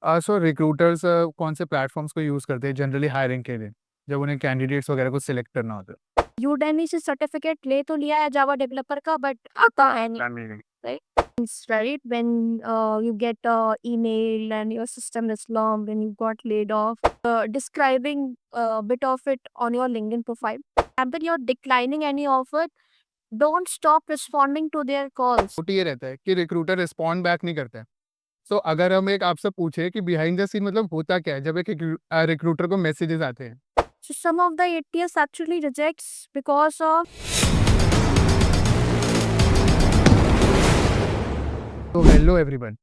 सो recruiters कौन से platforms को यूज़ करते हैं जनरली हायरिंग के लिए, जब उन्हें कैंडिडेट्स वगैरह को सिलेक्ट करना होता है? यूडेमी से सर्टिफिकेट ले तो लिया है जावा डेवलपर का, बट आता है नहीं, Amazing. right? It's right when you get a email and your system is long and you got laid off, describing a bit of it on your LinkedIn profile. And then you're declining any offer, don't stop responding to their calls. तो ये रहता है कि recruiter respond back नहीं करता है। सो अगर हम एक आपसे पूछे कि बिहाइंड द सीन मतलब होता क्या है जब एक रिक्रूटर को मैसेजेस आते हैं? So some of the ATS actually rejects because of तो हेलो एवरीवन।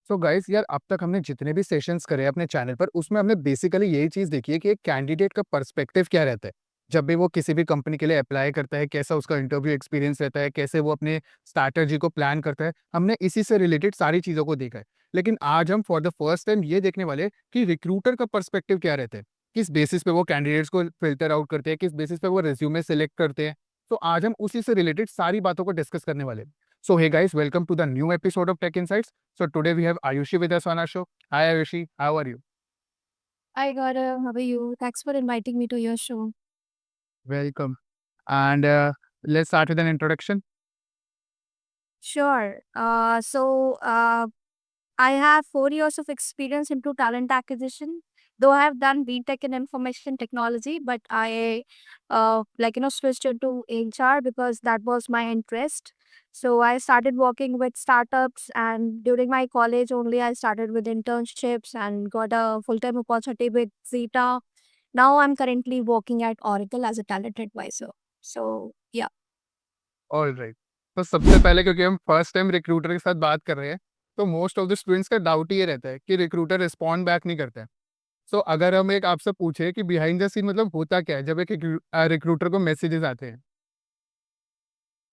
सो गाइस यार, अब तक हमने जितने भी सेशंस करे अपने चैनल पर, उसमें हमने बेसिकली यही चीज़ देखी है कि एक कैंडिडेट का पर्सपेक्टिव क्या रहता है जब भी वो किसी भी कंपनी के लिए अप्लाई करता है, कैसा उसका इंटरव्यू एक्सपीरियंस रहता है, कैसे वो अपने स्ट्रैटेजी को प्लान करता है। हमने इसी से रिलेटेड सारी चीज़ों को देखा है। लेकिन आज हम फॉर द फर्स्ट टाइम ये देखने वाले हैं कि रिक्रूटर का पर्सपेक्टिव क्या रहता है, किस बेसिस पे वो कैंडिडेट्स को फिल्टर आउट करते हैं, किस बेसिस पे वो रिज्यूमे सेलेक्ट करते हैं। तो आज हम उसी से रिलेटेड सारी बातों को डिस्कस करने वाले हैं। So hey guys, welcome to the new episode of Tech Insights. So today we have Ayushi with us on our show. Hi Ayushi, how are you? I got how are you? Thanks for inviting me to your show. Welcome. And let's start with an introduction. Sure. I have 4 years of experience into talent acquisition. Though I have done BTech in information technology, but I, switched into HR because that was my interest. So I started working with startups, and during my college only, I started with internships and got a full-time opportunity with Zeta. Now I'm currently working at Oracle as a talent advisor. So yeah. All right. तो सबसे पहले क्योंकि हम first time recruiter के साथ बात कर रहे हैं, तो मोस्ट ऑफ द स्टूडेंट्स का डाउट ये रहता है कि रिक्रूटर रिस्पॉन्ड बैक नहीं करता है। सो अगर हम एक आपसे पूछे कि बिहाइंड द सीन मतलब होता क्या है जब एक रिक्रूटर को मैसेजेस आते हैं?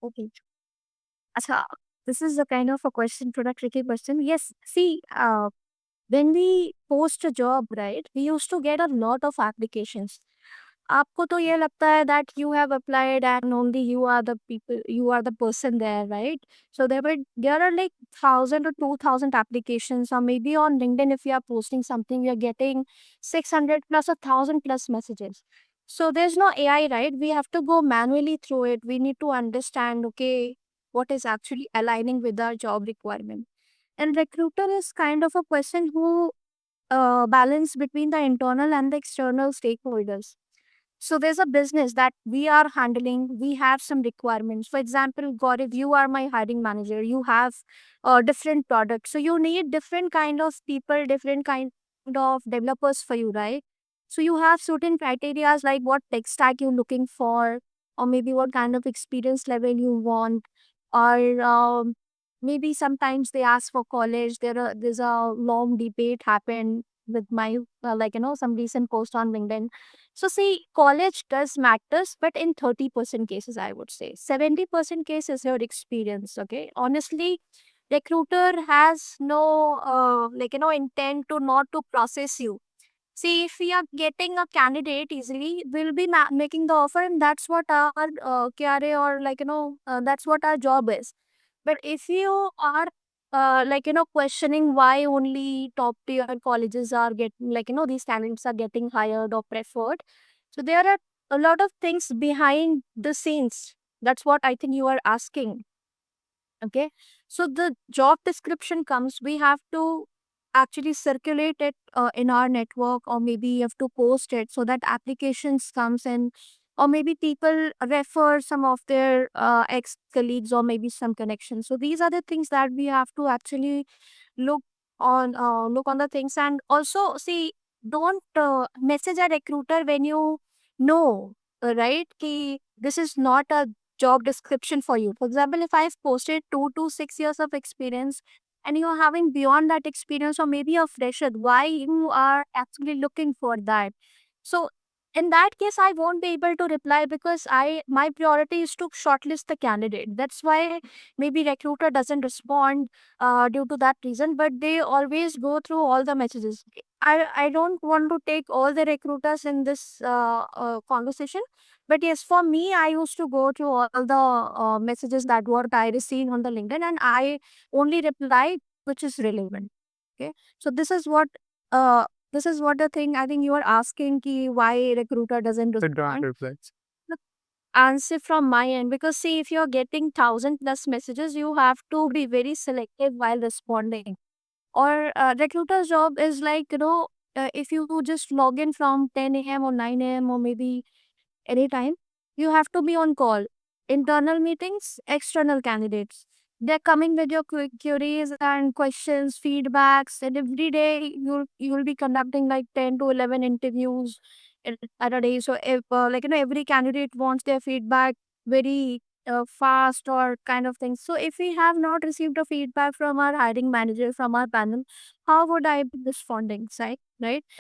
Okay. Acha, this is a kind of a question, to a tricky question. Yes, see, when we post a job, right, we used to get a lot of applications. आपको तो ये लगता है that you have applied and only you are the people, you are the person there, right? So there are like 1,000 to 2,000 applications, or maybe on LinkedIn if you are posting something, you are getting 600 plus 1,000 plus messages. So there's no AI, right? We have to go manually through it. We need to understand, okay, what is actually aligning with our job requirement. And recruiter is kind of a person who balance between the internal and the external stakeholders. So there's a business that we are handling. We have some requirements. For example, God, if you are my hiring manager, you have different products. So you need different kind of people, different kind of developers for you, right? So you have certain criterias like what tech stack you're looking for, or maybe what kind of experience level you want, or maybe sometimes they ask for college. There's a long debate happened with my some recent post on LinkedIn. So see, college does matters, but in 30% cases, I would say 70% cases your experience. Okay, honestly, recruiter has no intent to not to process you. See, if we are getting a candidate easily, we'll be making the offer, and that's what our KRA, or that's what our job is. But if you are questioning why only top tier colleges are getting, these candidates are getting hired or preferred, so there are a lot of things behind the scenes. That's what I think you are asking. Okay. So the job description comes, we have to actually circulate it in our network, or maybe you have to post it so that applications comes in, or maybe people refer some of their ex colleagues, or maybe some connections. So these are the things that we have to actually look look on the things. And also see, don't message a recruiter when you know, right, ki this is not a job description for you. For example, if I've posted 2 to 6 years of experience and you're having beyond that experience, or maybe a fresher, why you are actually looking for that? So in that case, I won't be able to reply, because my priority is to shortlist the candidate. That's why maybe recruiter doesn't respond due to that reason, but they always go through all the messages. I don't want to take all the recruiters in this conversation, but yes, for me, I used to go through all the messages that what I received on the LinkedIn, and I only reply which is relevant. Okay, so this is what this is what the thing I think you are asking ki why recruiter doesn't The don't respond. reflects. Look, answer from my end, because see, if you're getting 1,000 plus messages, you have to be very selective while responding. Or recruiter's job is like, if you just log in from 10 a.m. or 9 a.m. or maybe anytime, you have to be on call. Internal meetings, external candidates. They're coming with your queries and questions, feedbacks, and every day you'll be conducting like 10 to 11 interviews at a day. So if every candidate wants their feedback very fast or kind of thing. So if we have not received a feedback from our hiring manager, from our panel, how would I be responding, right?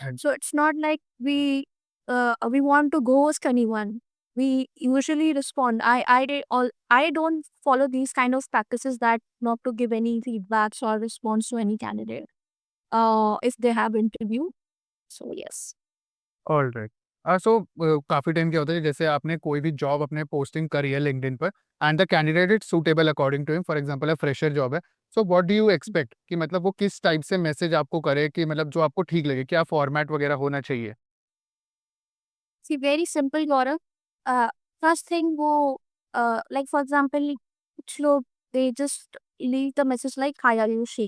And So it's not like we want to ghost anyone. We usually respond. I don't follow these kind of practices, that not to give any feedbacks or response to any candidate. If they have interview. So yes. All right. So काफ़ी time क्या होता है जैसे आपने कोई भी job अपने posting करी है लिंक्डइन पर and the candidate is suitable according to him, for example fresher job है, so what do you expect कि मतलब वो किस टाइप से मैसेज आपको करे कि मतलब जो आपको ठीक लगे, क्या फॉर्मेट वगैरह होना चाहिए? See, very simple, Gaurav. First thing, wo, like for example, कुछ लोग they just leave the message like, "Hi, Ayushi."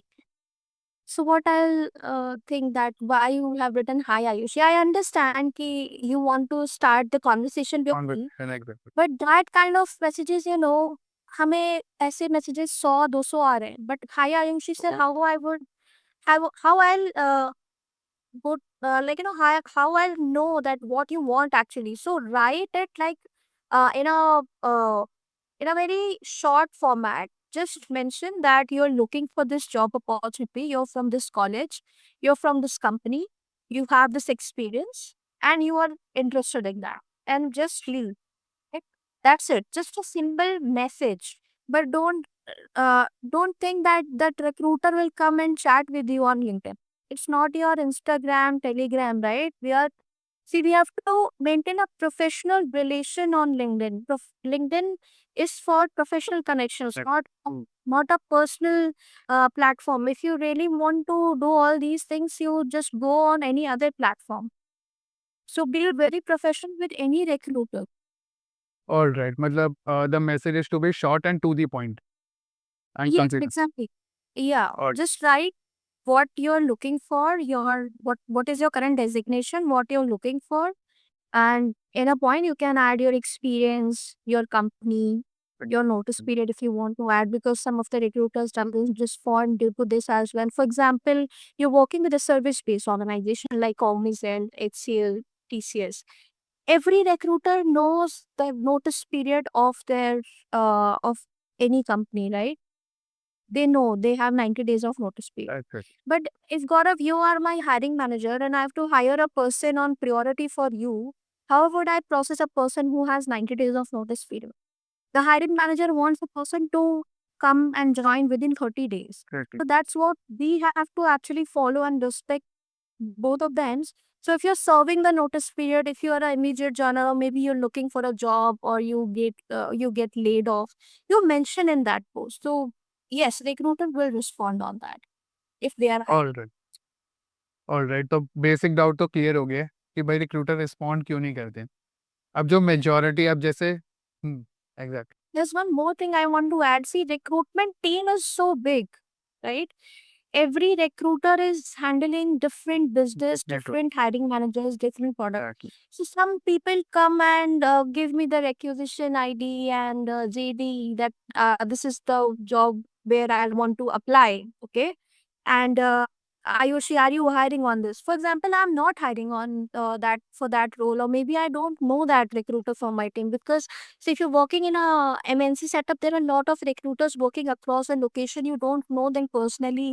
So what I'll think that why you have written "Hi, Ayushi." I understand कि you want to start the conversation with me, conversation exactly. but that kind of messages, हमें ऐसे messages 100-200 आ रहे हैं. But "Hi, Ayushi" से how I'll would how I'll know that what you want actually. So write it like uh, in a uh, in a very short format. Just mention that you're looking for this job opportunity. You're from this college. You're from this company. You have this experience, and you are interested in that. And just leave. Right? That's it. Just a simple message. But don't think that that recruiter will come and chat with you on LinkedIn. It's not your Instagram, Telegram, right? We have to maintain a professional relation on LinkedIn. LinkedIn is for professional connections, Right. not a personal platform. If you really want to do all these things, you just go on any other platform. So be very professional with any recruiter. All right, मतलब the message is to be short and to the point and Yes, consider. exactly. Yeah, और just write what you're looking for, what is your current designation, what you're looking for, and in a point you can add your experience, your company, your notice period if you want to add, because some of the recruiters doesn't respond due to this as well. For example, you're working with a service-based organization like Cognizant, HCL, TCS. Every recruiter knows the notice period of their of any company, right? They know they have 90 days of notice period. But if Gaurav, you are my hiring manager and I have to hire a person on priority for you, how would I process a person who has 90 days of notice period? The hiring manager wants a person to come and join within 30 days. correctly. So that's what we have to actually follow and respect both of the ends. So if you're serving the notice period, if you are an immediate joiner, or maybe you're looking for a job, or you get laid off, you mention in that post. So yes, recruiter will respond on that if they are hiring. All right, all right, तो basic doubt तो clear हो गया कि भाई recruiter respond क्यों नहीं करते। अब जो मेजॉरिटी अब जैसे exact. There's one more thing I want to add. See, recruitment team is so big, right? Every recruiter is handling different business, network. different hiring managers, different product. Exactly. So some people come and give me the requisition ID and JD that this is the job where I want to apply. Okay, and Ayushi, are you hiring on this? For example, I'm not hiring on that for that role, or maybe I don't know that recruiter from my team, because so if you're working in a MNC setup, there are a lot of recruiters working across a location. You don't know them personally,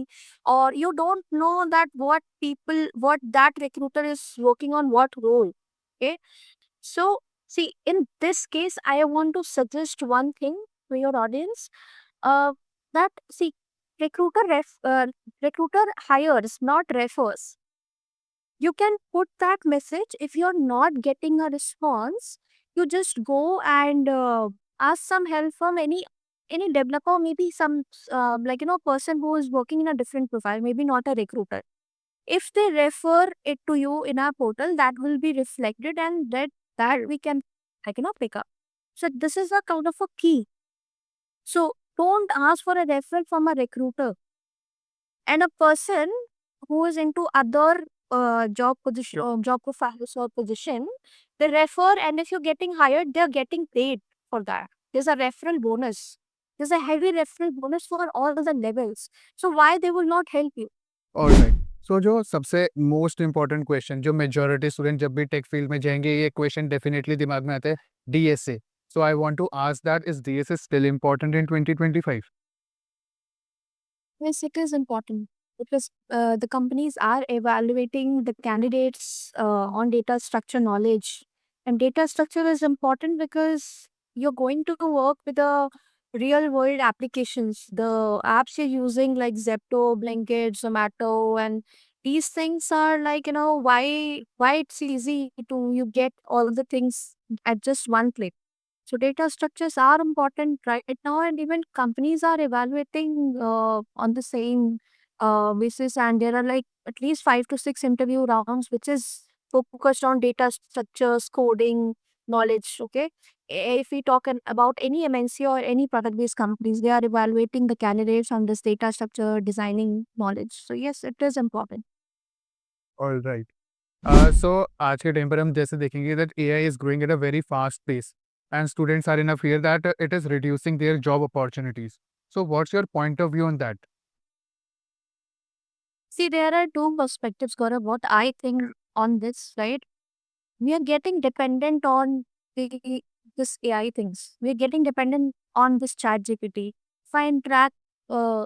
or you don't know that what that recruiter is working on, what role. Okay. So, see, in this case, I want to suggest one thing to your audience. Uh, that see, recruiter recruiter hires, not refers. You can put that message. If you're not getting a response, you just go and ask some help from any developer, maybe some person who is working in a different profile, maybe not a recruiter. If they refer it to you in our portal, that will be reflected, and that we can pick up. So this is a kind of a key. So don't ask for a referral from a recruiter. And a person who is into other job position or job profiles or position, they refer, and if you're getting hired, they're getting paid for that. There's a referral bonus. There's a heavy referral bonus for all the levels. So why they will not help you? All right. So जो सबसे most important question जो majority student जब भी tech field में जाएंगे, ये question definitely दिमाग में आता है, DSA. So I want to ask that, is DSA still important in 2025? Yes, it is important because the companies are evaluating the candidates on data structure knowledge. And data structure is important because you're going to work with the real world applications, the apps you're using like Zepto, Blinkit, Zomato, and these things are like, why it's easy to you get all the things at just one click. So data structures are important right now, and even companies are evaluating on the same basis. And there are like at least 5 to 6 interview rounds, which is focused on data structures, coding, knowledge. Okay, if we talk about any MNC or any product-based companies, they are evaluating the candidates on this data structure designing knowledge. So yes, it is important. All right. So आज के time पर हम जैसे देखेंगे that AI is growing at a very fast pace, and students are in a fear that it is reducing their job opportunities. So what's your point of view on that? See, there are two perspectives, Gaurav. What I think on this, right? We are getting dependent on this AI things. We are getting dependent on this chat GPT. If I interact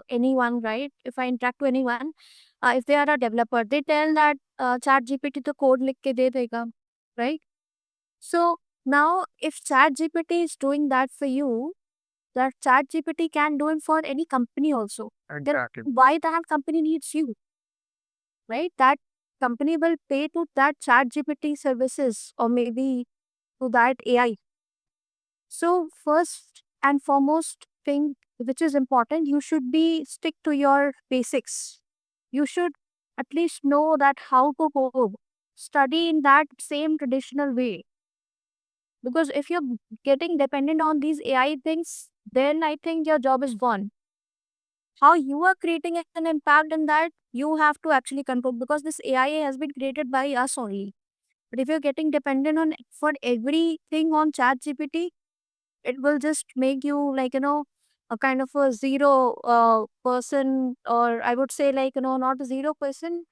anyone, right? If I interact to anyone, if they are a developer, they tell that chat GPT to code लिख के दे देगा, right? So now if chat GPT is doing that for you, that chat GPT can do it for any company also. Then exactly. why that company needs you, right? That company will pay to that chat GPT services or maybe to that AI. So first and foremost thing which is important, you should be stick to your basics. You should at least know that how to code. Study in that same traditional way. Because if you're getting dependent on these AI things, then I think your job is gone. How you are creating an impact in that, you have to actually control, because this AI has been created by us only. But if you're getting dependent on for everything on chat GPT, it will just make you like, a kind of a zero person, or I would say like, not a zero person.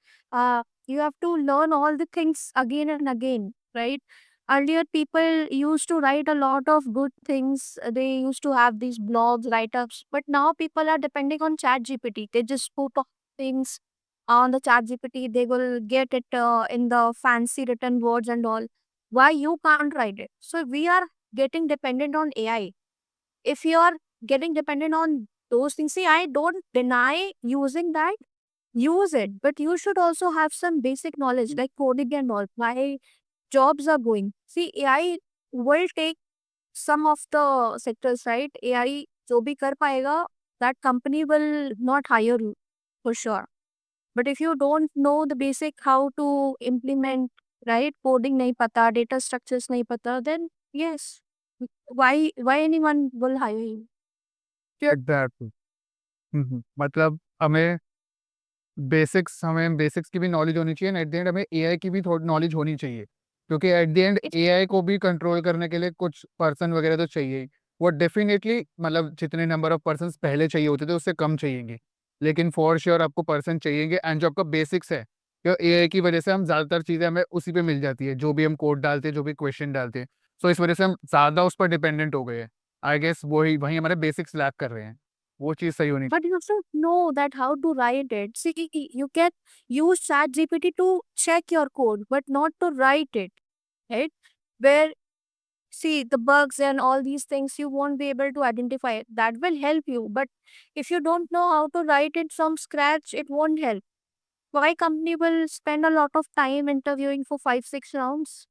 You have to learn all the things again and again, right? Earlier people used to write a lot of good things. They used to have these blogs, write-ups, but now people are depending on chat GPT. They just put all things on the chat GPT. They will get it in the fancy written words and all. Why you can't write it? So we are getting dependent on AI. If you are getting dependent on those things, see, I don't deny using that, use it, but you should also have some basic knowledge like coding and all. Why jobs are going. See, AI will take some of the sectors, right? AI जो भी कर पाएगा, that company will not hire you for sure. But if you don't know the basic how to implement, right? Coding nahi pata, data structures nahi pata, then yes, why anyone will hire you? Exactly. मतलब हमें basics की भी knowledge होनी चाहिए, and at the end हमें AI की भी थोड़ी नॉलेज होनी चाहिए, क्योंकि एट द एंड एआई को भी कंट्रोल करने के लिए कुछ पर्सन वगैरह तो चाहिए ही। वो डेफिनेटली मतलब जितने नंबर ऑफ पर्सन पहले चाहिए होते थे उससे कम चाहिएंगे, लेकिन फॉर श्योर आपको पर्सन चाहिएंगे। एंड जो आपका बेसिक्स है, क्योंकि एआई की वजह से हम ज़्यादातर चीज़ें हमें उसी पे मिल जाती है, जो भी हम कोड डालते हैं, जो भी क्वेश्चन डालते हैं। सो इस वजह से हम ज़्यादा उस पर डिपेंडेंट हो गए हैं। आई गेस वही वही हमारे बेसिक्स लैक कर रहे हैं, वो चीज़ सही होनी But you should know that how to write it. See, you can use Chat GPT to check your code, but not to write it, right? Where see the bugs and all these things, you won't be able to identify it. That will help you, but if you don't know how to write it from scratch, it won't help. Why company will spend a lot of time interviewing for 5 6 rounds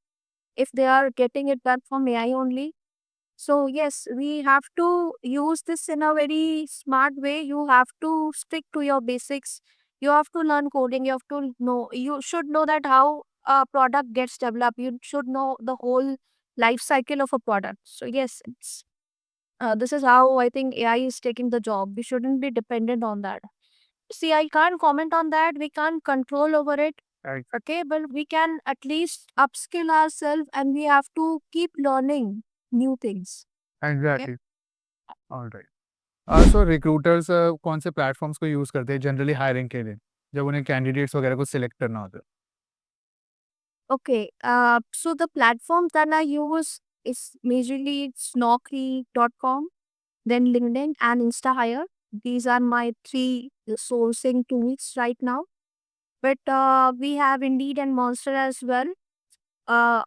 if they are getting it done from AI only? So yes, we have to use this in a very smart way. You have to stick to your basics. You have to learn coding. You have to know. You should know that how a product gets developed. You should know the whole life cycle of a product. So yes, this is how I think AI is taking the job. We shouldn't be dependent on that. See, I can't comment on that. We can't control over it. Right. Okay, but we can at least upskill ourselves, and we have to keep learning new things. Okay. Exactly. All right. So recruiters कौन से platforms को use करते हैं generally hiring के लिए, जब उन्हें candidates वगैरह को सिलेक्ट करना होता है? Okay. So the platforms that I use is majorly Naukri.com, then LinkedIn and InstaHire. These are my three sourcing tools right now. But we have Indeed and Monster as well. Uh,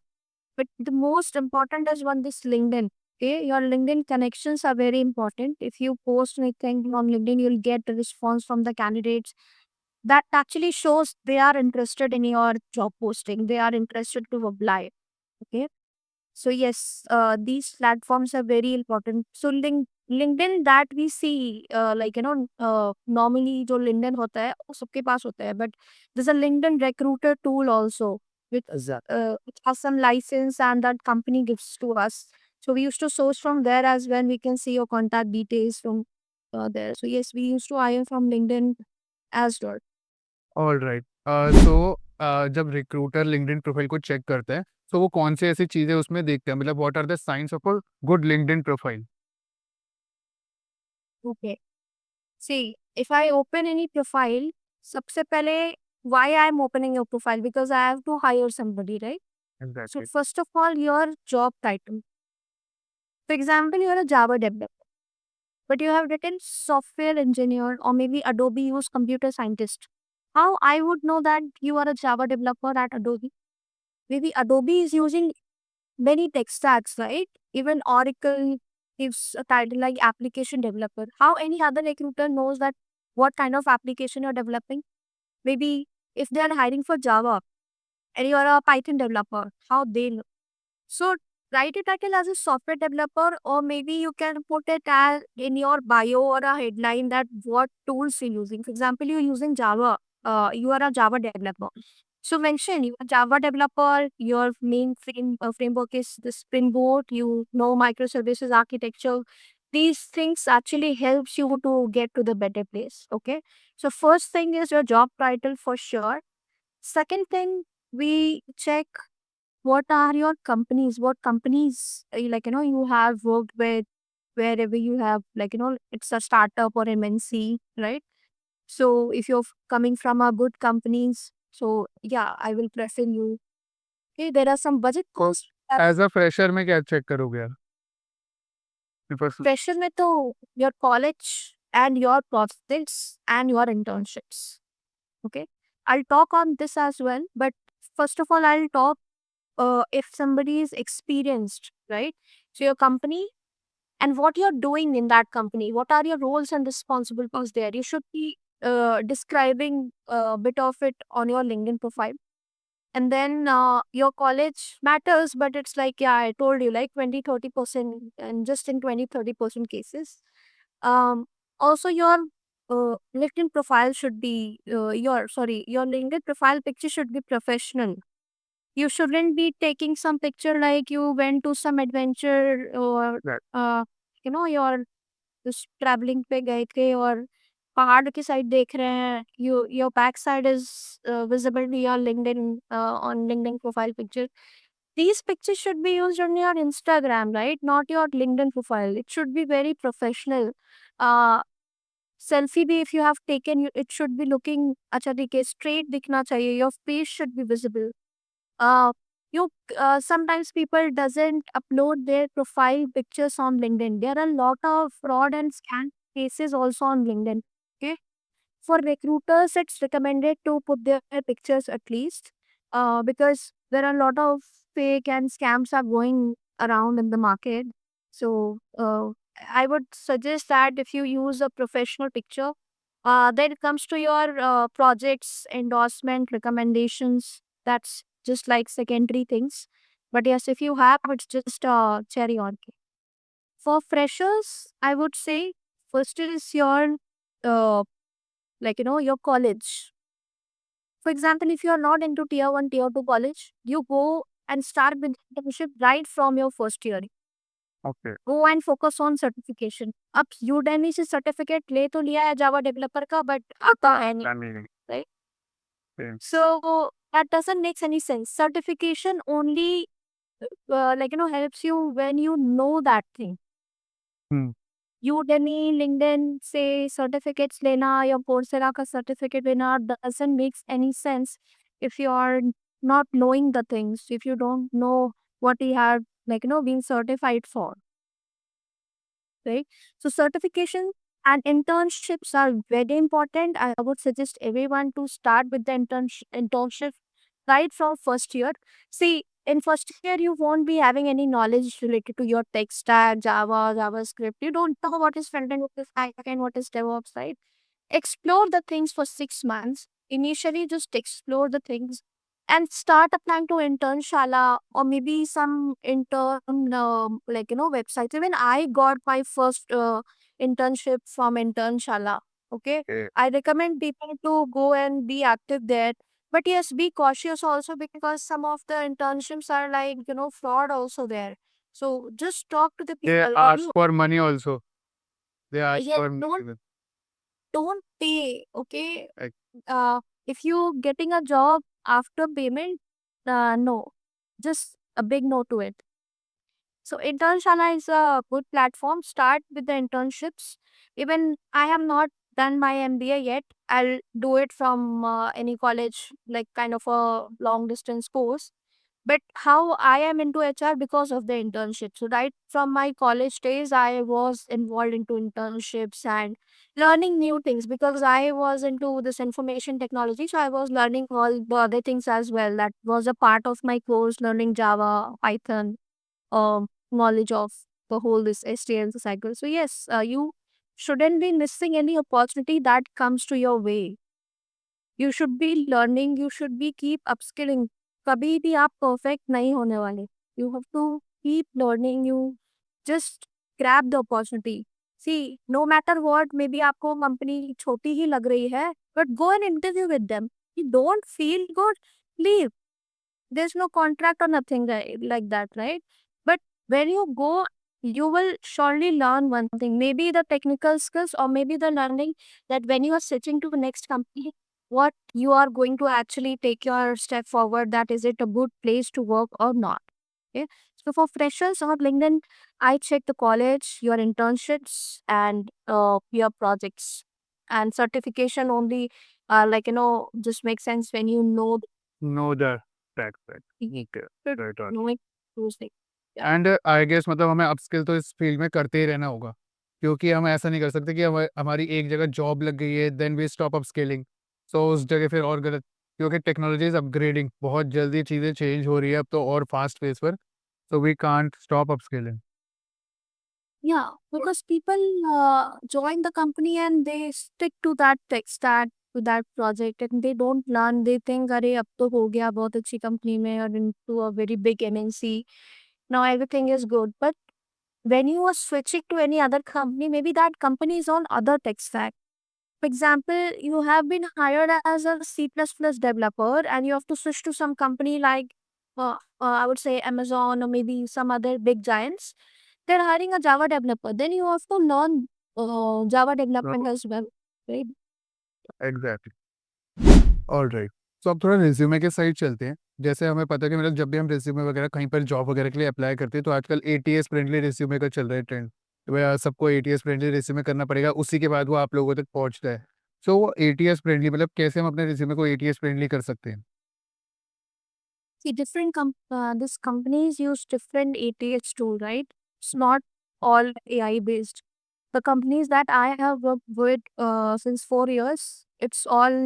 but the most important is one this LinkedIn. Okay, your LinkedIn connections are very important. If you post anything on LinkedIn, you'll get a response from the candidates. That actually shows they are interested in your job posting. They are interested to apply. Okay. So yes, these platforms are very important. So LinkedIn that we see, normally जो LinkedIn होता है वो सबके पास होता है, but there's a LinkedIn recruiter tool also with which has some license and that company gives to us. So we used to source from there as well. We can see your contact details from there. So yes, we used to hire from LinkedIn as well. All right. So जब recruiter LinkedIn profile को check करते हैं, तो वो कौन सी ऐसी चीज़ें उसमें देखते हैं, मतलब what are the science of a good LinkedIn profile? Okay. See, if I open any profile, सबसे पहले why I am opening your profile because I have to hire somebody, right? So exactly. first of all, your job title. For example, you are a Java developer, but you have written software engineer or maybe Adobe use computer scientist. How I would know that you are a Java developer at Adobe? Maybe Adobe is using many tech stacks, right? Even Oracle gives a title like application developer. How any other recruiter knows that what kind of application you're developing? Maybe if they are hiring for Java and you are a Python developer, how they know? So write a title as a software developer, or maybe you can put it as in your bio or a headline that what tools you're using. For example, you're using Java. You are a Java developer. So mention you are Java developer. Your main framework is the Spring Boot. You know microservices architecture. These things actually helps you to get to the better place. Okay. So first thing is your job title for sure. Second thing, we check what are your companies, what companies you have worked with, wherever you have it's a startup or MNC, right? So if you're coming from a good companies, so yeah, I will prefer you. Okay, there are some budget costs. As a fresher में क्या check करोगे यार? Because- Pressure में तो your college and your prospects and your internships. Okay, I'll talk on this as well, but first of all, I'll talk if somebody is experienced, right? So your company and what you're doing in that company, what are your roles and responsibilities there? You should be describing a bit of it on your LinkedIn profile. And then your college matters, but it's like, yeah, I told you, like 20-30%, and just in 20-30% cases. Um, Also, your LinkedIn profile should be, your LinkedIn profile picture should be professional. You shouldn't be taking some picture like you went to some adventure or Right. you're just traveling पे गए थे और पहाड़ की side देख रहे हैं. Your back side is visible to your LinkedIn on LinkedIn profile picture. These pictures should be used on your Instagram, right? Not your LinkedIn profile. It should be very professional. uh Selfie भी if you have taken, it should be looking अच्छा ठीक है, straight दिखना चाहिए. Your face should be visible. uh, you Sometimes people doesn't upload their profile pictures on LinkedIn. There are a lot of fraud and scam cases also on LinkedIn. Okay, for recruiters it's recommended to put their pictures at least, because there are a lot of fake and scams are going around in the market. So I would suggest that if you use a professional picture, then it comes to your projects, endorsement, recommendations. That's just like secondary things. But yes, if you have, it's just cherry on cake. For freshers, I would say first is your uh, like your college. For example, if you are not into tier 1, tier 2 college, you go and start with internship right from your first year. Okay. Go and focus on certification. अब Udemy से certificate ले तो लिया है Java developer का, but आता है नहीं, Meaning. right? Okay. So that doesn't make any sense. Certification only helps you when you know that thing. Hmm. Udemy, LinkedIn से certificates लेना या Coursera का certificate लेना doesn't make any sense if you are not knowing the things, if you don't know what you have been certified for, right? So certification and internships are very important. I would suggest everyone to start with the internship right from first year. See, in first year, you won't be having any knowledge related to your tech stack, Java, JavaScript. You don't know what is front end, what is back end, what is DevOps, right? Explore the things for 6 months. Initially, just explore the things and start applying to internshala or maybe some intern websites. Even I got my first internship from internshala. Okay, Okay. I recommend people to go and be active there. But yes, be cautious also because some of the internships are like fraud also there. So just talk to the They people. ask for money also. They ask Yeah, for money. don't pay. Okay, Like, if you getting a job after payment, no, just a big no to it. So Internshala is a good platform. Start with the internships. Even I have not done my MBA yet. I'll do it from any college, like kind of a long distance course. But how I am into HR because of the internship. So right from my college days, I was involved into internships and learning new things because I was into this information technology. So I was learning all the other things as well. That was a part of my course, learning Java, Python, knowledge of the whole this STL cycle. So yes, you shouldn't be missing any opportunity that comes to your way. You should be learning, you should be keep upskilling. कभी भी आप perfect नहीं होने वाले. You have to keep learning. You just grab the opportunity. See, no matter what, maybe आपको company छोटी ही लग रही है, but go and interview with them. You don't feel good, leave. There's no contract or nothing like that, right? But when you go, you will surely learn one thing, maybe the technical skills or maybe the learning that when you are switching to the next company, what you are going to actually take your step forward, that is it a good place to work or not. Okay, so for freshers on LinkedIn, I check the college, your internships, and your projects, and certification only just makes sense when you know know the fact. the Okay. should Right on. knowing those things. Yeah. And I guess मतलब हमें upskill तो इस field में करते ही रहना होगा क्योंकि हम ऐसा नहीं कर सकते कि हमारी एक जगह जॉब लग गई है देन वी स्टॉप अपस्किलिंग सो उस जगह फिर और गलत क्योंकि टेक्नोलॉजी इज अपग्रेडिंग बहुत जल्दी चीज़ें चेंज हो रही है अब तो और फास्ट पेस पर so we can't stop upskilling Yeah, because people join the company and they stick to that tech stack, to that project, and they don't learn. They think, "अरे अब तो हो गया बहुत अच्छी company में और into a very big MNC. Now everything is good." But when you are switching to any other company, maybe that company is on other tech stack. For example, you have been hired as a C++ developer and you have to switch to some company like, I would say Amazon or maybe some other big giants. They're hiring a Java developer. Then you have to learn Java development as well, right? Exactly all right सो अब थोड़ा resume के side चलते हैं जैसे हमें पता है कि मतलब जब भी हम रिज्यूमे वगैरह कहीं पर जॉब वगैरह के लिए अप्लाई करते हैं तो आजकल एटीएस फ्रेंडली रिज्यूमे का चल रहा है ट्रेंड सबको एटीएस फ्रेंडली रिज्यूमे करना पड़ेगा उसी के बाद वो आप लोगों तक पहुंचता है सो वो एटीएस फ्रेंडली मतलब कैसे हम अपने रिज्यूमे को एटीएस फ्रेंडली कर सकते हैं See, different this companies use different ATS tool, right? It's not all AI based. The companies that I have worked with since 4 years, it's all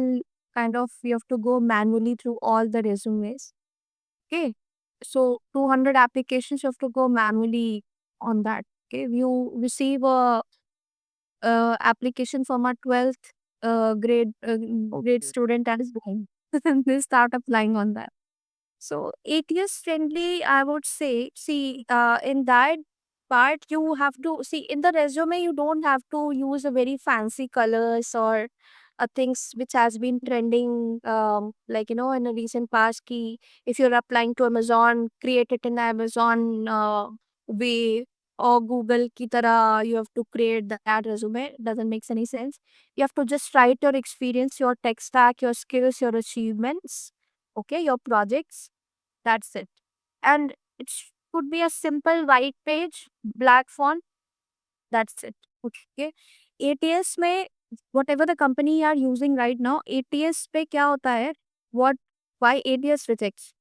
kind of you have to go manually through all the resumes. Okay, so 200 applications you have to go manually on that. Okay, you receive a application from a 12th grade Okay. student as well. They start applying on that. So ATS friendly, I would say, see, in that part, you have to see in the resume, you don't have to use a very fancy colors or things which has been trending, like in a recent past, ki if you're applying to Amazon, create it in the Amazon way, or Google ki tarah you have to create that resume. Doesn't make any sense. You have to just write your experience, your tech stack, your skills, your achievements, okay, your projects. That's it. And it could be a simple white page, black font. That's it. Okay. ATS में whatever the company you are using right now, ATS पे क्या होता है? What why ATS rejects?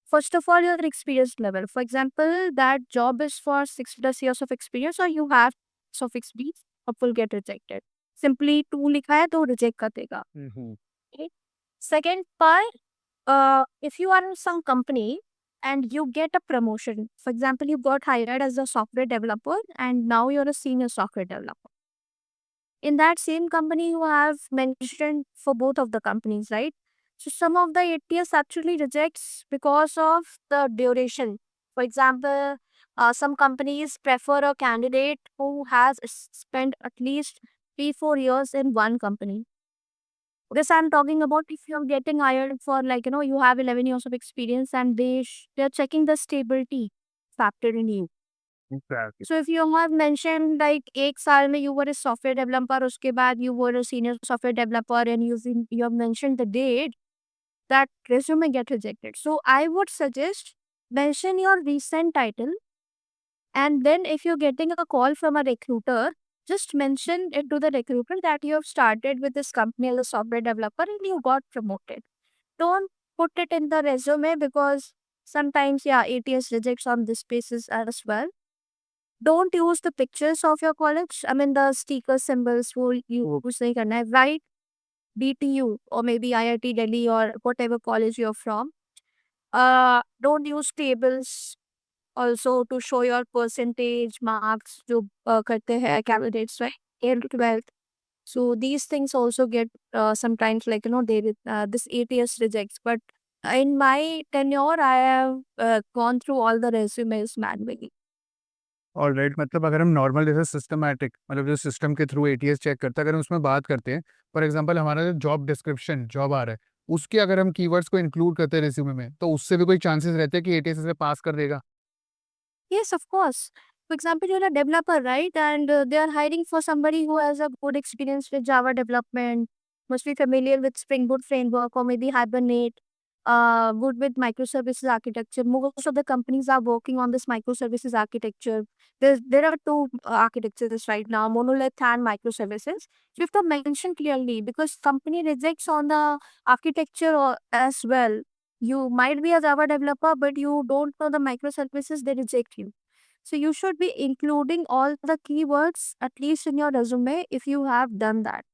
First of all, your experience level. For example, that job is for 6+ years of experience, or you have of experience, or will get rejected. Simply 2 लिखा है तो reject कर देगा. Okay. Second part, if you are in some company and you get a promotion, for example, you got hired as a software developer and now you're a senior software developer. In that same company, you have mentioned for both of the companies, right? So some of the ATS actually rejects because of the duration. For example, some companies prefer a candidate who has spent at least 3-4 years in one company. This I'm talking about if you're getting hired for, like, you have 11 years of experience and they're checking the stability factor in you. Exactly. So if you have mentioned like 1 साल में you were a software developer, उसके बाद you were a senior software developer, and you have mentioned the date, that resume get rejected. So I would suggest mention your recent title, and then if you're getting a call from a recruiter, just mention it to the recruiter that you have started with this company as a software developer and you got promoted. Don't put it in the resume because sometimes, yeah, ATS rejects on this basis as well. Don't use the pictures of your college. I mean, the sticker symbols वो use नहीं करना है. Write DTU or maybe IIT Delhi or whatever college you're from. Don't use tables also to show your percentage marks जो करते हैं candidates, right? 8th, 12th. So these things also get sometimes, like, this ATS rejects. But in my tenure, I have gone through all the resumes manually. Alright, मतलब अगर हम normal जैसे systematic, मतलब जो system के थ्रू एटीएस चेक करता है, अगर हम उसमें बात करते हैं, फॉर एग्जांपल हमारा जो जॉब डिस्क्रिप्शन जॉब आ रहा है, उसके अगर हम कीवर्ड्स को इंक्लूड करते हैं रिज्यूमे में, तो उससे भी कोई चांसेस रहते हैं कि एटीएस इसे पास कर देगा? Yes, of course. For example, you're a developer, right? And they are hiring for somebody who has a good experience with Java development, must be familiar with Spring Boot framework or maybe Hibernate, good with microservices architecture. Most of the companies are working on this microservices architecture. There are two architectures right now, monolith and microservices. You have to mention clearly because company rejects on the architecture as well. You might be a Java developer, but you don't know the microservices, they reject you. So you should be including all the keywords at least in your resume if you have done that.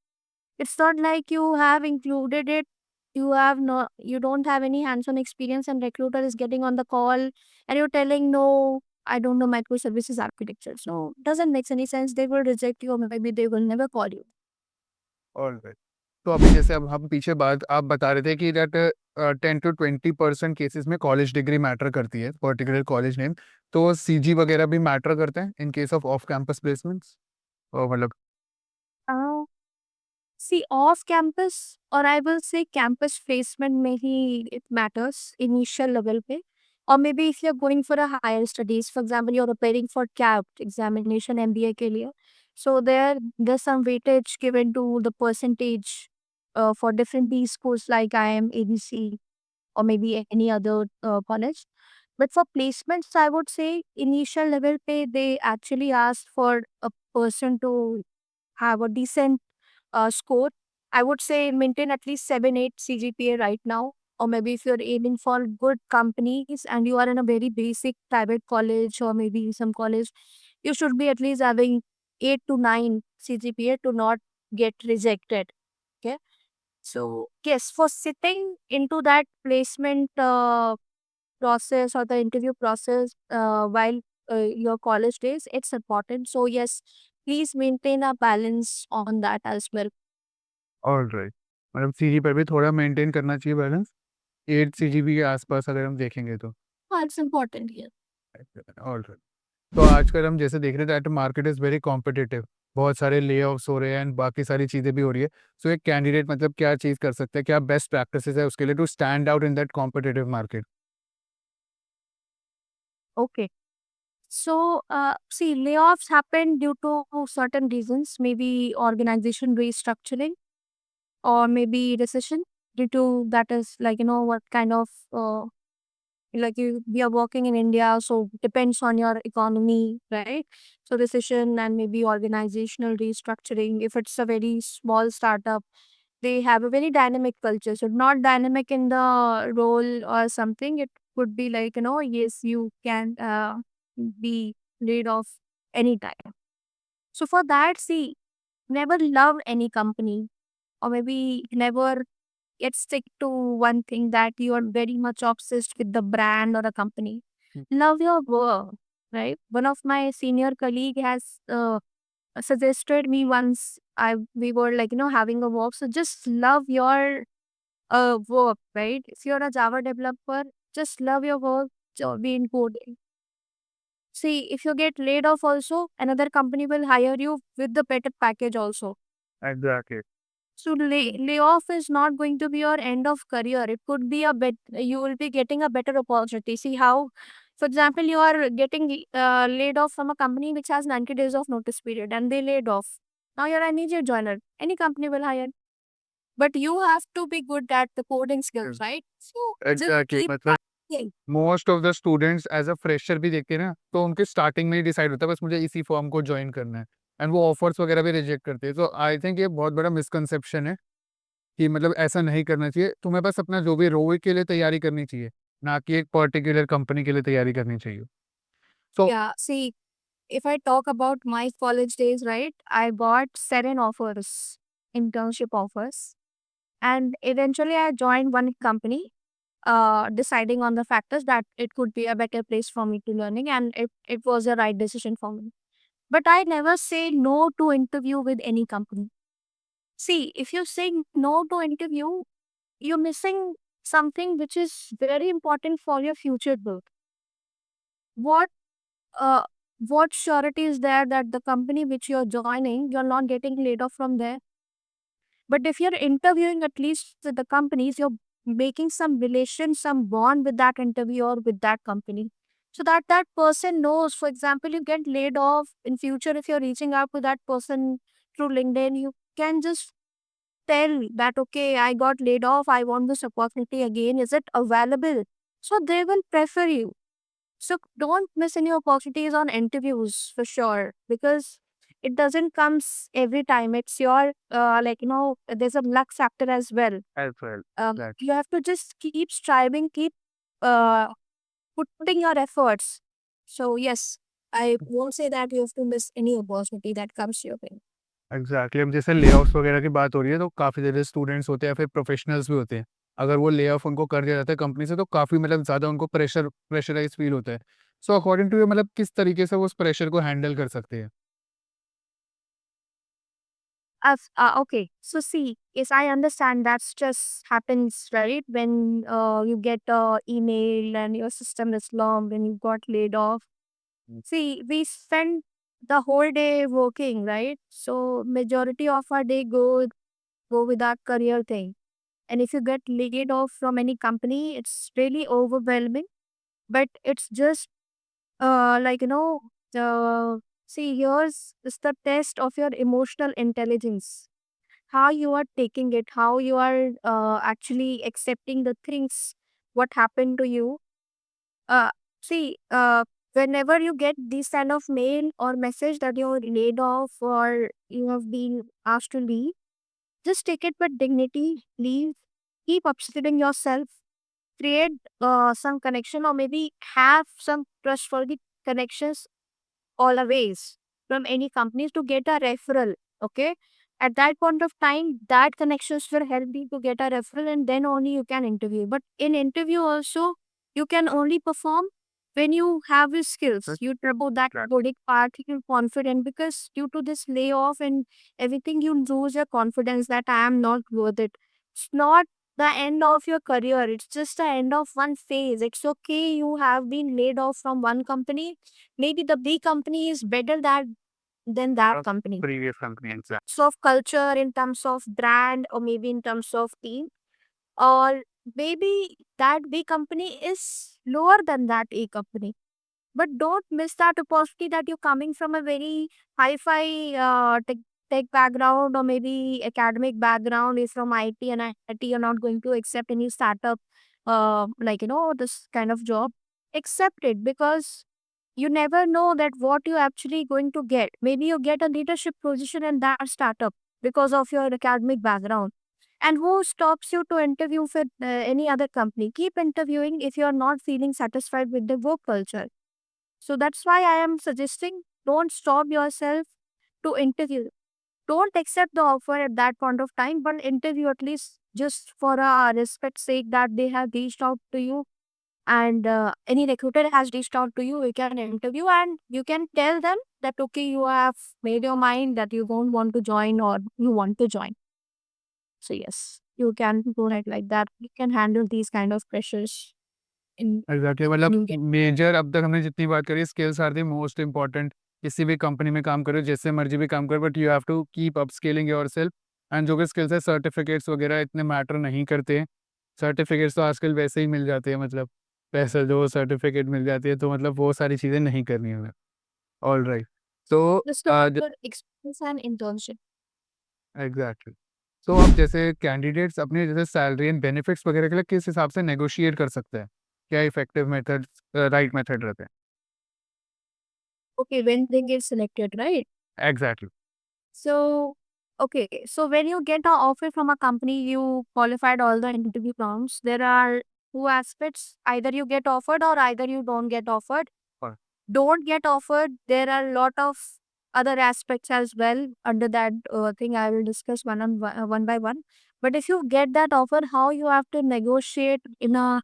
It's not like you have included it, you don't have any hands-on experience and recruiter is getting on the call and you're telling no, I don't know microservices architecture. So doesn't make any sense. They will reject you or maybe they will never call you. Alright, तो अभी जैसे अब हम पीछे बात आप बता रहे थे कि दैट 10 to 20% केसेस में कॉलेज डिग्री मैटर करती है, पर्टिकुलर कॉलेज नेम, तो सीजी वगैरह भी मैटर करते हैं in case off campus placements, मतलब? Uh, See, off campus, or I will say campus placement, maybe it matters initial level pe. Or maybe if you're going for a higher studies, for example, you're preparing for CAPT examination MBA के लिए. So there's some weightage given to the percentage for different B schools like IIM, ABC, or maybe any other college. But for placements, I would say initial level pay, they actually ask for a person to have a decent score. I would say maintain at least 7-8 CGPA right now. Or maybe if you're aiming for good companies and you are in a very basic private college or maybe some college, you should be at least having 8 to 9 CGPA to not get rejected. Okay. So yes, for sitting into that placement process or the interview process while your college days, it's important. So yes, please maintain a balance on that as well. Alright, मतलब CG पर भी थोड़ा maintain करना चाहिए balance, 8 CGP के आसपास अगर हम देखेंगे तो। That's important here. ऑलराइट, तो आजकल हम जैसे देख रहे हैं that market is very competitive, बहुत सारे ले ऑफ्स हो रहे हैं एंड बाकी सारी चीज़ें भी हो रही है। सो एक कैंडिडेट मतलब क्या चीज़ कर सकता है, क्या बेस्ट प्रैक्टिसेस है उसके लिए to stand out in that competitive market? Okay. So, see, layoffs happen due to certain reasons, maybe organization restructuring or maybe recession due to that is like, what kind of, like we are working in India, so depends on your economy, right? So recession and maybe organizational restructuring. If it's a very small startup, they have a very dynamic culture. So not dynamic in the role or something. It could be like, yes, you can be laid off anytime. So for that, see, never love any company or maybe never get stick to one thing that you are very much obsessed with the brand or a company. Hmm. Love your work, right? One of my senior colleague has suggested me once. We were like having a walk. So just love your work, right? If you're a Java developer, just love your work. Be in coding. See, if you get laid off, also another company will hire you with the better package also. Exactly. So layoff is not going to be your end of career. It could be a bit, you will be getting a better opportunity. See how, for example, you are getting laid off from a company which has 90 days of notice period and they laid off. Now you're an immediate joiner. Any company will hire. But you have to be good at the coding skills, right? So just exactly keep मतलब practicing. Most of the students as a fresher भी देखते हैं ना, तो उनके starting में ही decide होता है बस मुझे इसी फॉर्म को ज्वाइन करना है, एंड वो ऑफर्स वगैरह भी रिजेक्ट करते हैं। तो आई थिंक ये बहुत बड़ा मिसकंसेप्शन है कि मतलब ऐसा नहीं करना चाहिए। तुम्हें बस अपना जो भी रोल के लिए तैयारी करनी चाहिए, ना कि एक पर्टिकुलर कंपनी के लिए तैयारी करनी चाहिए। सो Yeah, see, if I talk about my college days, right, I got 7 offers, internship offers. And eventually I joined one company, deciding on the factors that it could be a better place for me to learning and it was a right decision for me. But I never say no to interview with any company. See, if you're saying no to interview, you're missing something which is very important for your future growth. What uh what surety is there that the company which you're joining, you're not getting laid off from there? But if you're interviewing at least with the companies, you're making some relation, some bond with that interviewer, with that company. So that that person knows, for example, you get laid off in future, if you're reaching out to that person through LinkedIn, you can just tell that, okay, I got laid off, I want this opportunity again. Is it available? So they will prefer you. So don't miss any opportunities on interviews for sure because it doesn't comes every time. It's your like there's a luck factor as well. as well that You have to just keep striving, keep uh, putting your efforts. So yes, I won't say that you have to miss any opportunity that comes your way. Exactly अब जैसे ले वगैरह की बात हो रही है, तो काफ़ी ज़्यादा स्टूडेंट्स होते हैं या फिर प्रोफेशनल्स भी होते हैं। अगर वो ले ऑफ उनको कर दिया जाता है कंपनी से, तो काफ़ी मतलब ज़्यादा उनको प्रेशराइज फील होता है। सो अकॉर्डिंग टू यू मतलब किस तरीके से वो उस प्रेशर को हैंडल कर सकते हैं? Okay, so see, yes, I understand that's just happens, right? When you get a email and your system is long, when you got laid off. See, we spend the whole day working, right? So majority of our day go with our career thing. And if you get laid off from any company, it's really overwhelming. But it's just like see, here's is the test of your emotional intelligence. How you are taking it, how you are actually accepting the things, what happened to you. uh, See, whenever you get this kind of mail or message that you're laid off or you have been asked to leave, just take it with dignity, leave, keep upskilling yourself, create some connection or maybe have some trustworthy connections always from any companies to get a referral. Okay. At that point of time, that connections will help you to get a referral and then only you can interview. But in interview also, you can only perform when you have your skills. You about that Right. coding part, you're confident because due to this layoff and everything, you lose your confidence that I am not worth it. It's not the end of your career. It's just the end of one phase. It's okay. You have been laid off from one company. Maybe the B company is better than that company. Previous company, exactly. So of culture, in terms of brand, or maybe in terms of team, or maybe that B company is lower than that A company. But don't miss that opportunity that you're coming from a very hi-fi tech background, or maybe academic background, is from IT, and IT you're not going to accept any startup, this kind of job. Accept it, because you never know that what you're actually going to get. Maybe you get a leadership position in that startup because of your academic background. And who stops you to interview with any other company? Keep interviewing if you're not feeling satisfied with the work culture. So that's why I am suggesting, don't stop yourself to interview. Don't accept the offer at that point of time, but interview at least, just for a respect sake, that they have reached out to you, and any recruiter has reached out to you. You can interview and you can tell them that, okay, you have made your mind that you don't want to join, or you want to join. So yes, you can go ahead like that. You can handle these kind of pressures in exactly, मतलब you get. Major अब तक हमने जितनी बात करी, skills are the most important. किसी भी company में काम करो, जैसे मर्जी भी काम करो, but you have to keep up scaling yourself. And जो भी स्किल्स है, सर्टिफिकेट्स वगैरह इतने मैटर नहीं करते हैं। सर्टिफिकेट्स तो आजकल वैसे ही मिल जाते हैं, मतलब पैसा जो सर्टिफिकेट मिल जाती है, तो मतलब वो सारी चीज़ें नहीं करनी है हमें। All right. तो Just look for experience and internship. Exactly. तो अब जैसे कैंडिडेट्स अपने जैसे सैलरी एंड बेनिफिट्स वगैरह के लिए किस हिसाब से नेगोशिएट कर सकते हैं? क्या इफेक्टिव मेथड, राइट मेथड रहते हैं? Okay, when they get selected, right? Exactly. So, okay, so when you get an offer from a company, you qualified all the interview rounds. There are two aspects: either you get offered, or either you don't get offered. Right. Don't get offered, there are a lot of other aspects as well under that thing. I will discuss one by one. But if you get that offer, how you have to negotiate in a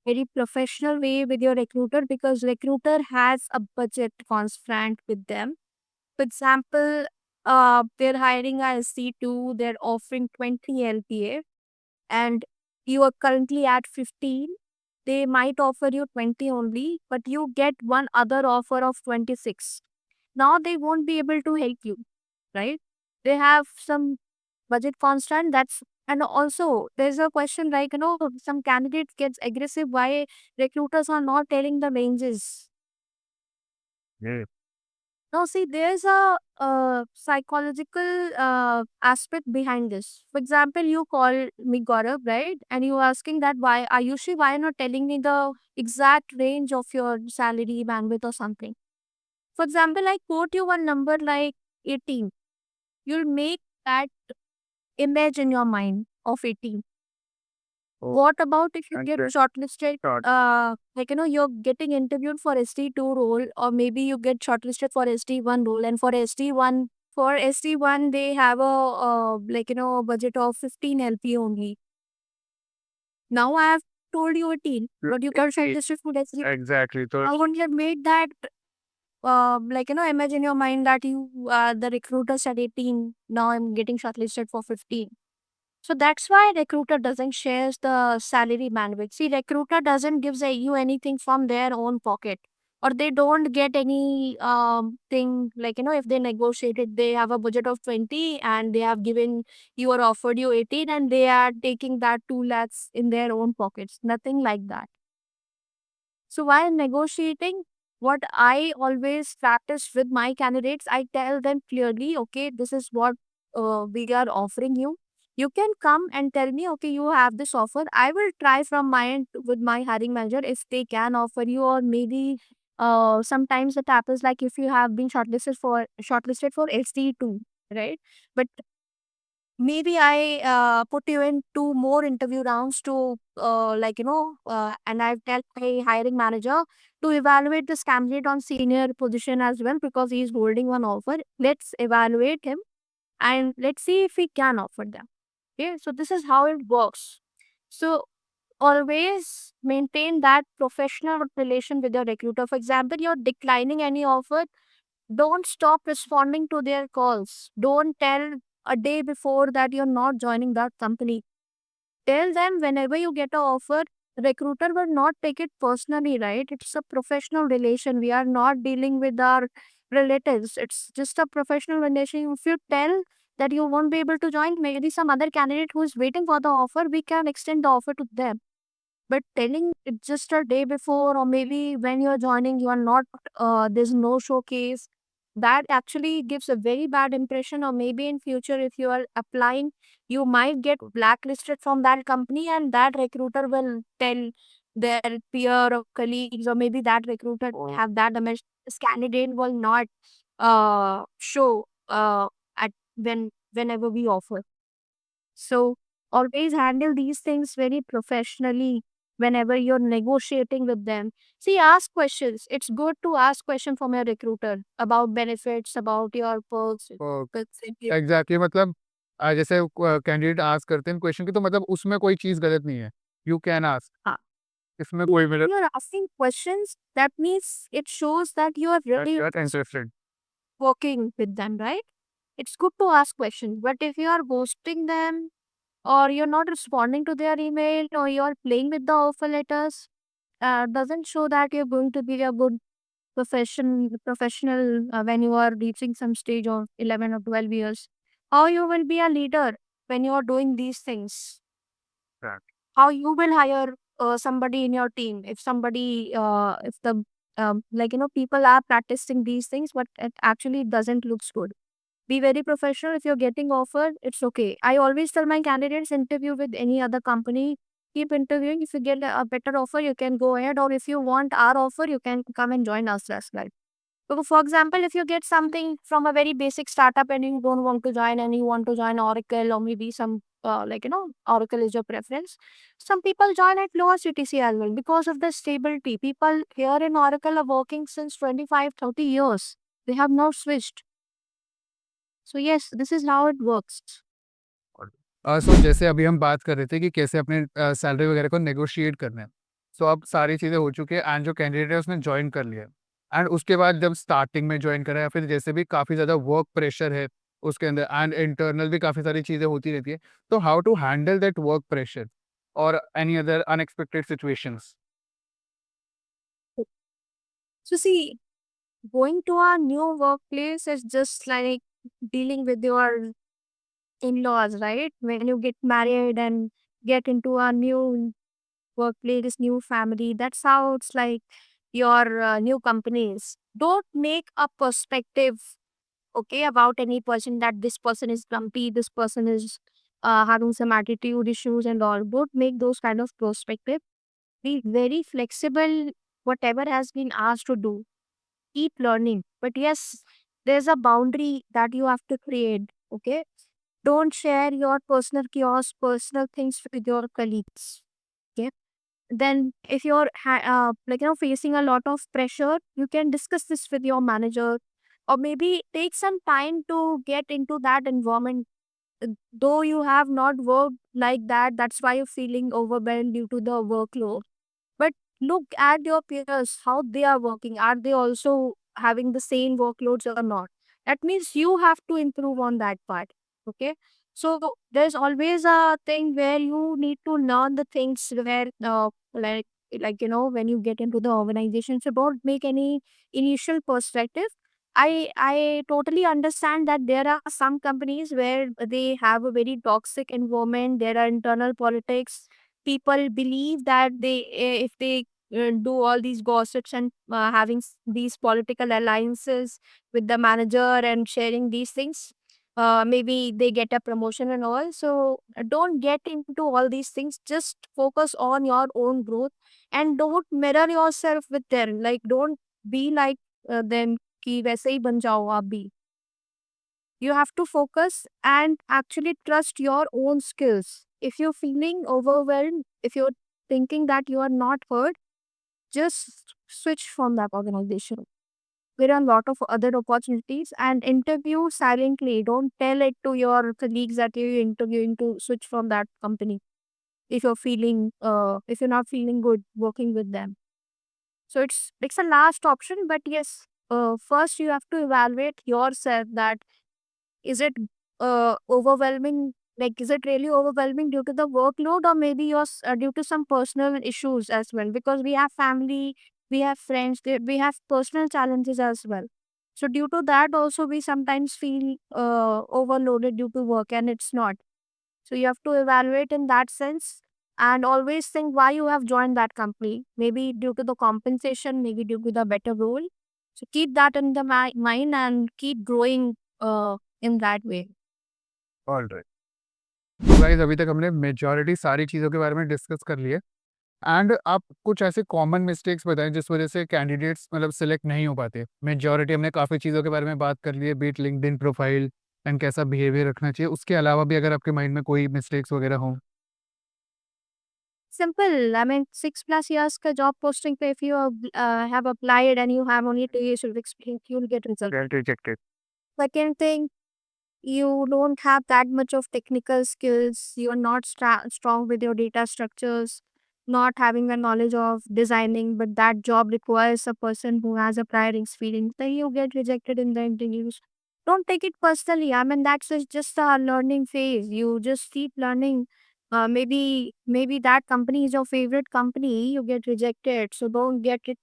very professional way with your recruiter, because recruiter has a budget constraint with them. For example, they're hiring a SC2, they're offering 20 LPA, and you are currently at 15. They might offer you 20 only, but you get one other offer of 26. Now they won't be able to help you, right? They have some budget constant. That's, and also there's a question like, some candidates gets aggressive why recruiters are not telling the ranges. Yeah. No, see, there's a psychological aspect behind this. For example, you call me Gaurav, right? And you asking that, why are you sure, why not telling me the exact range of your salary bandwidth or something? For example, I quote you one number like 18. You'll make that image in your mind of 18. Oh, What about if you and get then shortlisted? short. You're getting interviewed for ST2 role, or maybe you get shortlisted for ST1 role, and for ST1 they have a budget of 15 LP only. Now I have told you 18, but you got shortlisted for ST. Exactly. तो How would you have made that imagine your mind that you the recruiter said 18, now I'm getting shortlisted for 15. So that's why recruiter doesn't shares the salary bandwidth. See, recruiter doesn't give you anything from their own pocket, or they don't get any thing like, if they negotiated, they have a budget of 20 and they have given you or offered you 18, and they are taking that 2 lakhs in their own pockets. Nothing like that. So while negotiating, what I always practice with my candidates, I tell them clearly, okay, this is what we are offering you. You can come and tell me, okay, you have this offer. I will try from my end with my hiring manager if they can offer you, or maybe sometimes it happens like if you have been shortlisted for SD2, right? But maybe I put you in 2 more interview rounds to and I've tell my hiring manager to evaluate this candidate on senior position as well, because he's holding one offer. Let's evaluate him and let's see if we can offer them. Okay, so this is how it works. So always maintain that professional relation with your recruiter. For example, you're declining any offer, don't stop responding to their calls. Don't tell a day before that you're not joining that company. Tell them whenever you get an offer, recruiter will not take it personally, right? It's a professional relation. We are not dealing with our relatives. It's just a professional relation. If you tell that you won't be able to join, maybe some other candidate who is waiting for the offer, we can extend the offer to them. But telling it just a day before, or maybe when you're joining, you are not, there's no showcase, that actually gives a very bad impression. Or maybe in future, if you are applying, you might get blacklisted from that company, and that recruiter will tell their peer or colleagues, or maybe that recruiter have that image. This candidate will not show at whenever we offer. So always handle these things very professionally whenever you're negotiating with them. See, ask questions. It's good to ask questions from your recruiter about benefits, about your perks. Exactly मतलब जैसे candidate ask करते हैं question की तो मतलब उसमें कोई चीज़ गलत नहीं है। यू कैन आस्क, हाँ. इसमें कोई मेरा You're asking questions, that means it shows that you are really interested. working with them, right? It's good to ask questions. But if you are ghosting them, or you're not responding to their email, or you're playing with the offer letters, doesn't show that you're going to be a good professional when you are reaching some stage of 11 or 12 years. How you will be a leader when you are doing these things? How you will hire somebody in your team if somebody if the people are practicing these things, but it actually doesn't looks good. Be very professional. If you're getting offered, it's okay. I always tell my candidates, interview with any other company, keep interviewing. If you get a better offer, you can go ahead, or if you want our offer, you can come and join us as well. So for example, if you get something from a very basic startup and you don't want to join, and you want to join Oracle, or maybe some Oracle is your preference. Some people join at lower CTC as well because of the stability. People here in Oracle are working since 25-30 years. They have not switched. So yes, this is how it works. सो जैसे अभी हम बात कर रहे थे कि कैसे अपने सैलरी वगैरह को नेगोशिएट करना है। सो अब सारी चीज़ें हो चुकी है एंड जो कैंडिडेट है उसने जॉइन कर लिया है एंड उसके बाद जब स्टार्टिंग में जॉइन करा या फिर जैसे भी काफ़ी ज़्यादा वर्क प्रेशर है उसके अंदर एंड इंटरनल भी काफ़ी सारी चीज़ें होती रहती है। तो how to handle that work pressure और any other unexpected situations? So see, going to a new workplace is just like dealing with your in-laws, right? When you get married and get into a new workplace, new family, that's how it's like your new companies. Don't make a perspective, okay, about any person, that this person is grumpy, this person is having some attitude issues and all. Don't make those kind of perspective. Be very flexible, whatever has been asked to do. Keep learning. But yes, there's a boundary that you have to create, okay? Don't share your personal chaos, personal things with your colleagues, okay? Then if you're facing a lot of pressure, you can discuss this with your manager, or maybe take some time to get into that environment. Though you have not worked like that, that's why you're feeling overwhelmed due to the workload. But look at your peers, how they are working. Are they also having the same workloads or not? That means you have to improve on that part. Okay. So there's always a thing where you need to learn the things where when you get into the organization. So don't make any initial perspective. I totally understand that there are some companies where they have a very toxic environment. There are internal politics. People believe that if they do all these gossips and having these political alliances with the manager and sharing these things, maybe they get a promotion and all. So don't get into all these things. Just focus on your own growth, and don't mirror yourself with them. Like, don't be like them कि वैसे ही बन जाओ आप भी. You have to focus and actually trust your own skills. If you're feeling overwhelmed, if you're thinking that you are not heard, just switch from that organization. There are a lot of other opportunities, and interview silently. Don't tell it to your colleagues that you're interviewing to switch from that company if you're not feeling good working with them. So it's a last option, but yes, first you have to evaluate yourself that is it overwhelming? Like, is it really overwhelming due to the workload, or maybe due to some personal issues as well? Because we have family, we have friends, we have personal challenges as well. So due to that also we sometimes feel overloaded due to work, and it's not. So you have to evaluate in that sense, and always think why you have joined that company. Maybe due to the compensation, maybe due to the better role. So keep that in the mind and keep growing in that way. All right. तो guys अभी तक हमने majority सारी चीज़ों के बारे में discuss कर लिए। एंड आप कुछ ऐसे कॉमन मिस्टेक्स बताएं जिस वजह से कैंडिडेट्स मतलब सिलेक्ट नहीं हो पाते। मेजॉरिटी हमने काफ़ी चीज़ों के बारे में बात कर ली है, बीट लिंक्डइन प्रोफाइल एंड कैसा बिहेवियर रखना चाहिए। उसके अलावा भी अगर आपके माइंड में कोई मिस्टेक्स वगैरह हों। Simple. I mean, 6+ years ka job posting pe if you have applied and you have only 2 years of experience, you'll get result. Get rejected. Second thing, you don't have that much of technical skills. You are not strong with your data structures, not having a knowledge of designing, but that job requires a person who has a prior experience. Then you get rejected in the interviews. Don't take it personally. I mean, that's just a learning phase. You just keep learning. Maybe that company is your favorite company. You get rejected, so don't get it.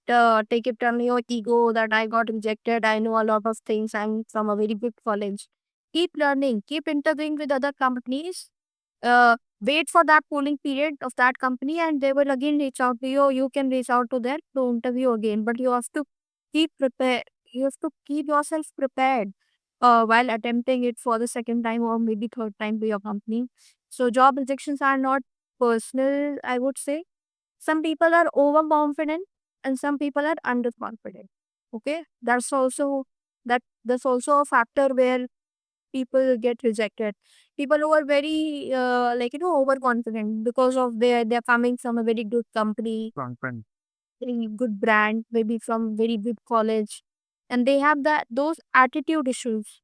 Take it on your ego that I got rejected. I know a lot of things. I'm from a very good college. Keep learning, keep interviewing with other companies. Wait for that polling period of that company, and they will again reach out to you. You can reach out to them to interview again, but you have to keep prepared. You have to keep yourself prepared while attempting it for the second time or maybe third time to your company. So job rejections are not personal, I would say. Some people are overconfident and some people are underconfident. Okay, that's also a factor where people get rejected. People who are very overconfident because of they're coming from a very good company, Content. very good brand, maybe from very good college, and they have that those attitude issues.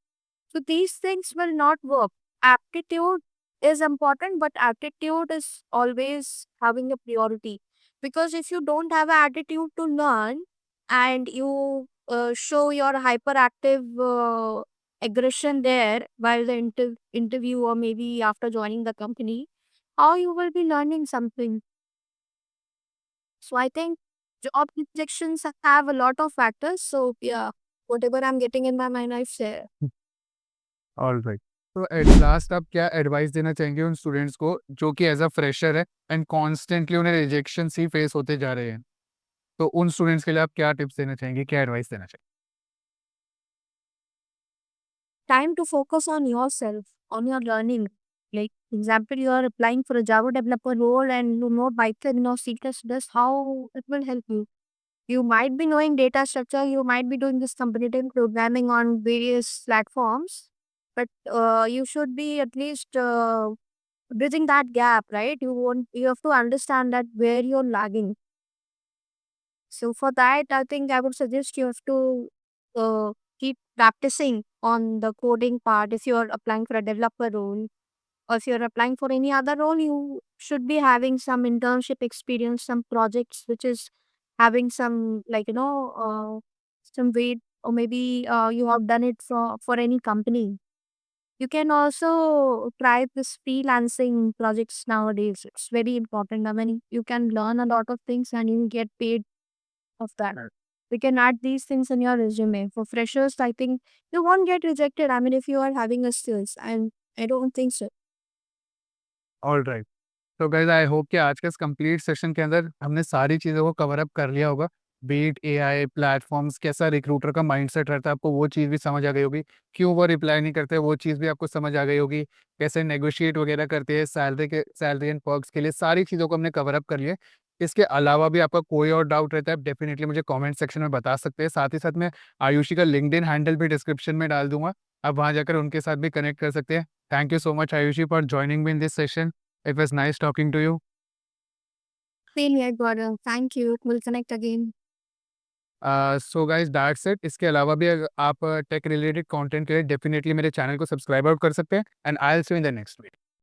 So these things will not work. Aptitude is important, but attitude is always having a priority. Because if you don't have an attitude to learn and you show your hyperactive aggression there while the interview or maybe after joining the company, how you will be learning something? So I think job rejections have a lot of factors. So yeah, whatever I'm getting in my mind, I share. All right. तो at last आप क्या advice देना चाहेंगे उन students को जो कि as a fresher है एंड कॉन्स्टेंटली उन्हें रिजेक्शन ही फेस होते जा रहे हैं? तो उन स्टूडेंट्स के लिए आप क्या टिप्स देना चाहेंगे, क्या एडवाइस देना चाहेंगे? Time to focus on yourself, on your learning. Like, example, you are applying for a Java developer role and you know Python or C++, how it will help you. You might be knowing data structure, you might be doing this competitive programming on various platforms, but you should be at least bridging that gap, right? You have to understand that where you're lagging. So for that, I think I would suggest you have to keep practicing on the coding part. If you're applying for a developer role or if you're applying for any other role, you should be having some internship experience, some projects which is having some some weight, or maybe you have done it for any company. You can also try this freelancing projects nowadays. It's very important. I mean, you can learn a lot of things and you get paid of that. Right. We can add these things in your resume. For freshers, I think you won't get rejected. I mean, if you are having a skills, and I don't think so. All right. तो guys I hope कि आज के इस complete session के अंदर हमने सारी चीज़ों को कवर अप कर लिया होगा। बीट एआई प्लेटफॉर्म्स, कैसा रिक्रूटर का माइंडसेट रहता है, आपको वो चीज़ भी समझ आ गई होगी। क्यों वो रिप्लाई नहीं करते, वो चीज़ भी आपको समझ आ गई होगी। कैसे नेगोशिएट वगैरह करते हैं सैलरी एंड पर्क्स के लिए, सारी चीज़ों को हमने कवर अप कर लिया है। इसके अलावा भी आपका कोई और डाउट रहता है, आप डेफिनेटली मुझे कमेंट सेक्शन में बता सकते हैं। साथ ही साथ मैं आयुषी का लिंक्डइन हैंडल भी डिस्क्रिप्शन में डाल दूंगा, आप वहाँ जाकर उनके साथ भी कनेक्ट कर सकते हैं। Thank you so much Ayushi for joining me in this session. It was nice talking to you. Same here, Gordon. Thank you. We'll connect again. So guys that's it. इसके अलावा भी अगर आप टेक रिलेटेड कंटेंट के लिए definitely मेरे channel को subscribe out कर सकते हैं and I will see you in the next video.